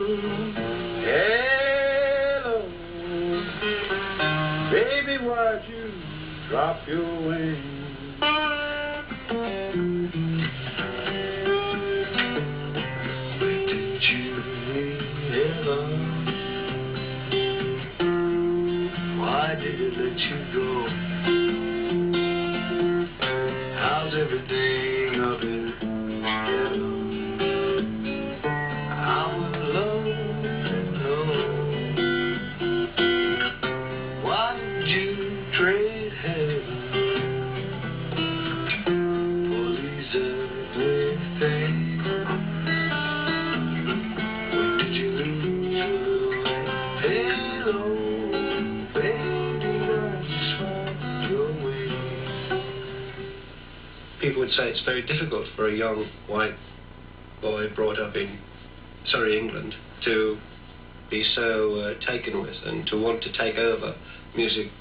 Hello, baby, why'd you drop your wings? Where did you leave? Why did it let you go? How's everything up in heaven? I'm alone. Why did you trade heaven for these earthly things? When did you lose your halo? Baby, that's your way. People would say it's very difficult for a young white boy brought up in Surrey, England, to be so taken with and to want to take over music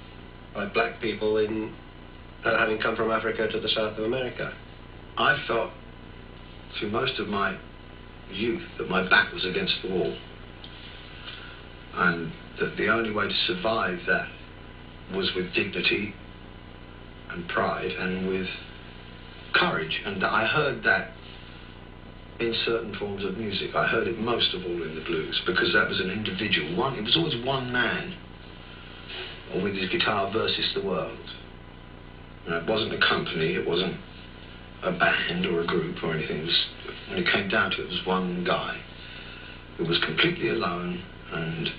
by black people in having come from Africa to the south of America. I felt through most of my youth that my back was against the wall, and that the only way to survive that was with dignity and pride and with courage. And I heard that in certain forms of music. I heard it most of all in the blues, because that was an individual. It was always one man, or with his guitar versus the world. And it wasn't a company, it wasn't a band or a group or anything. It was, when it came down to it, it was one guy who was completely alone and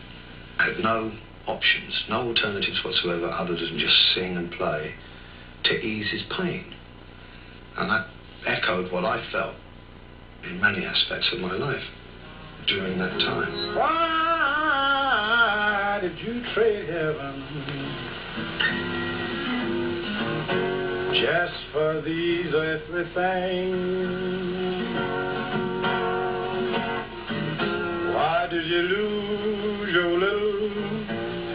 had no options, no alternatives whatsoever other than just sing and play to ease his pain. And that echoed what I felt in many aspects of my life during that time. Why did you trade heaven just for these earthly things? Why did you lose your little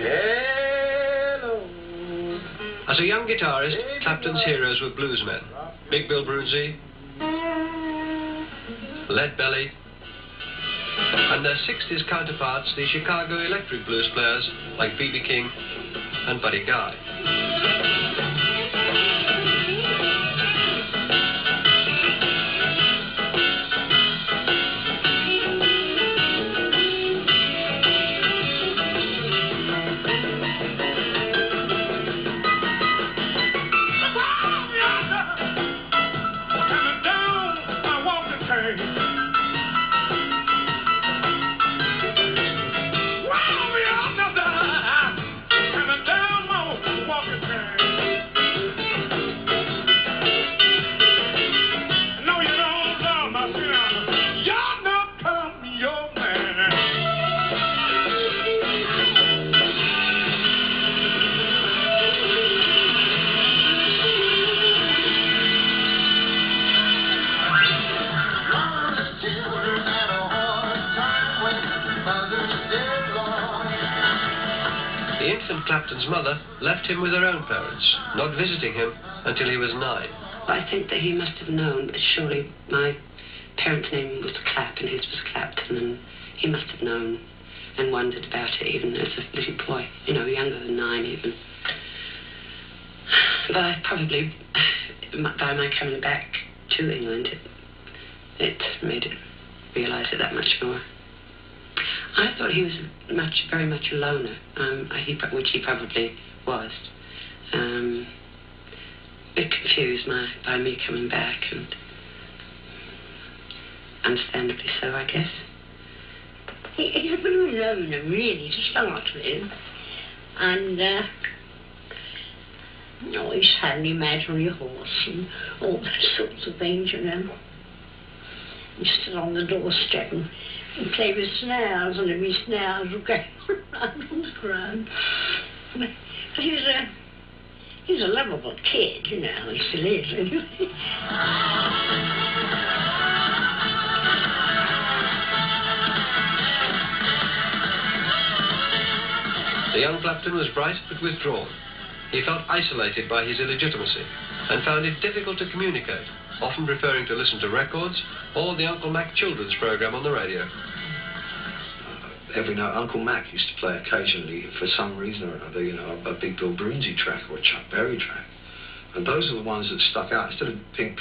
hello? As a young guitarist, Clapton's heroes were bluesmen. Big Bill Brunsey, Lead Belly, and their 60s counterparts, the Chicago electric blues players like B.B. King and Buddy Guy. The infant Clapton's mother left him with her own parents, not visiting him until he was 9. I think that he must have known, but surely my parents' name was Clap and his was Clapton, and he must have known and wondered about it even as a little boy, you know, younger than 9 even. But I probably, by my coming back to England, it made it realise it that much more. I thought he was very much a loner, which he probably was. A bit confused by me coming back, and understandably so, I guess. He's a bit of a loner, really, to start with. And, he's had an imaginary horse and all those sorts of things, you know. He stood on the doorstep and play with snails, and every snails would go around on the ground. But he's a lovable kid, you know, he still is, anyway. The young Clapton was bright but withdrawn. He felt isolated by his illegitimacy and found it difficult to communicate, often preferring to listen to records or the Uncle Mac children's program on the radio. every night. Uncle Mac used to play occasionally for some reason or another, you know, a Big Bill Broomsy track or a Chuck Berry track. And those are the ones that stuck out instead of Pink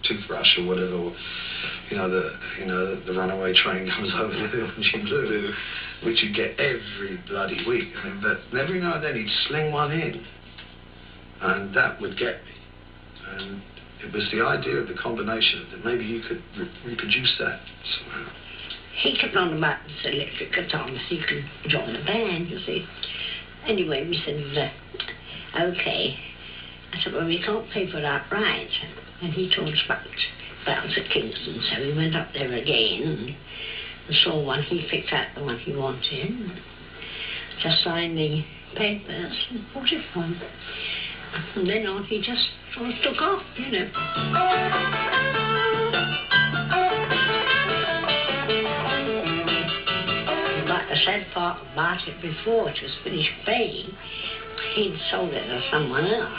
Toothbrush or whatever, or, the Runaway Train comes over the hill and Jim Lulu, which you get every bloody week. I mean, but every now and then he'd sling one in, and that would get me. And it was the idea of the combination that maybe you could reproduce that somehow. He kept on about this electric guitar, so you can join a band, you see. Anyway, we said, okay. I said, well, we can't pay for that right. And he told us about at Kingston, so we went up there again and saw one. He picked out the one he wanted, just signed the papers and bought it for him. From then on, he just sort of took off, you know. But the sad part about it, before it was finished paying, he'd sold it to someone else.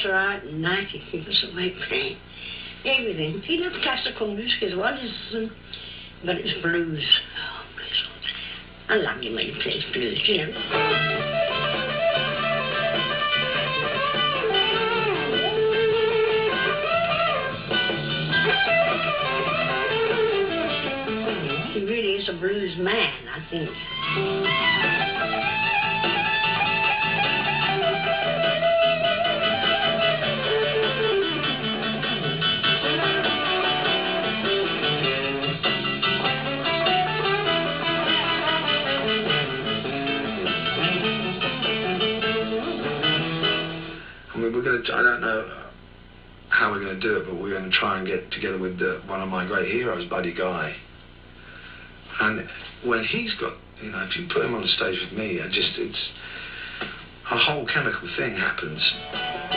Out at night, he'd keep us awake playing everything. He loved classical music as well as, but it was blues. Oh, blues. I loved him when he plays blues, you know. He really is a blues man, I think. I don't know how we're going to do it, but we're going to try and get together with one of my great heroes, Buddy Guy. And when he's got, if you put him on the stage with me, it's a whole chemical thing happens,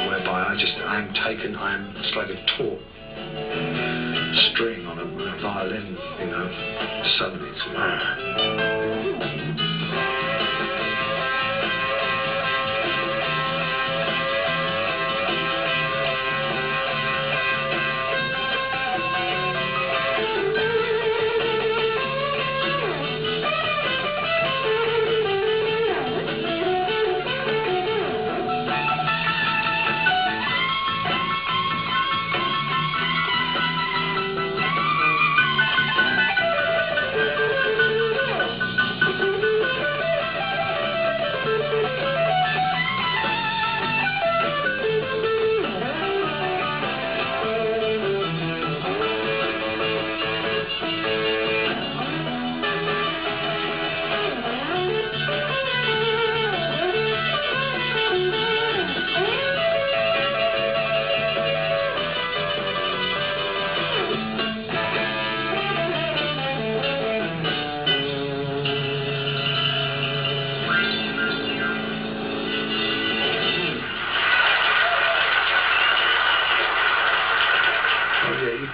whereby it's like a taut string on a violin, suddenly it's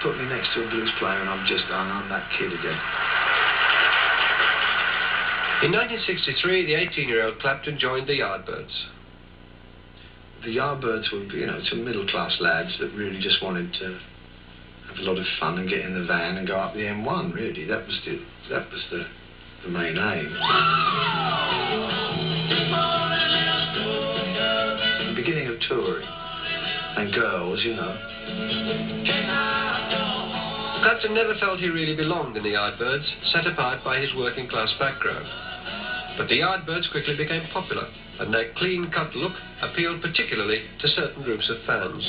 put me next to a blues player and I'm that kid again. In 1963, the 18-year-old Clapton joined the Yardbirds. The Yardbirds were, some middle-class lads that really just wanted to have a lot of fun and get in the van and go up the M1, really. That was the main aim. The beginning of touring. And girls, Clapton never felt he really belonged in the Yardbirds, set apart by his working-class background. But the Yardbirds quickly became popular, and their clean-cut look appealed particularly to certain groups of fans.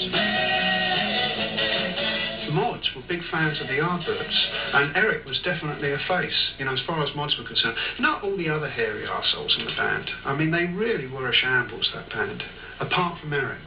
The Mods were big fans of the Yardbirds, and Eric was definitely a face, you know, as far as Mods were concerned. Not all the other hairy arseholes in the band. I mean, they really were a shambles, that band, apart from Eric.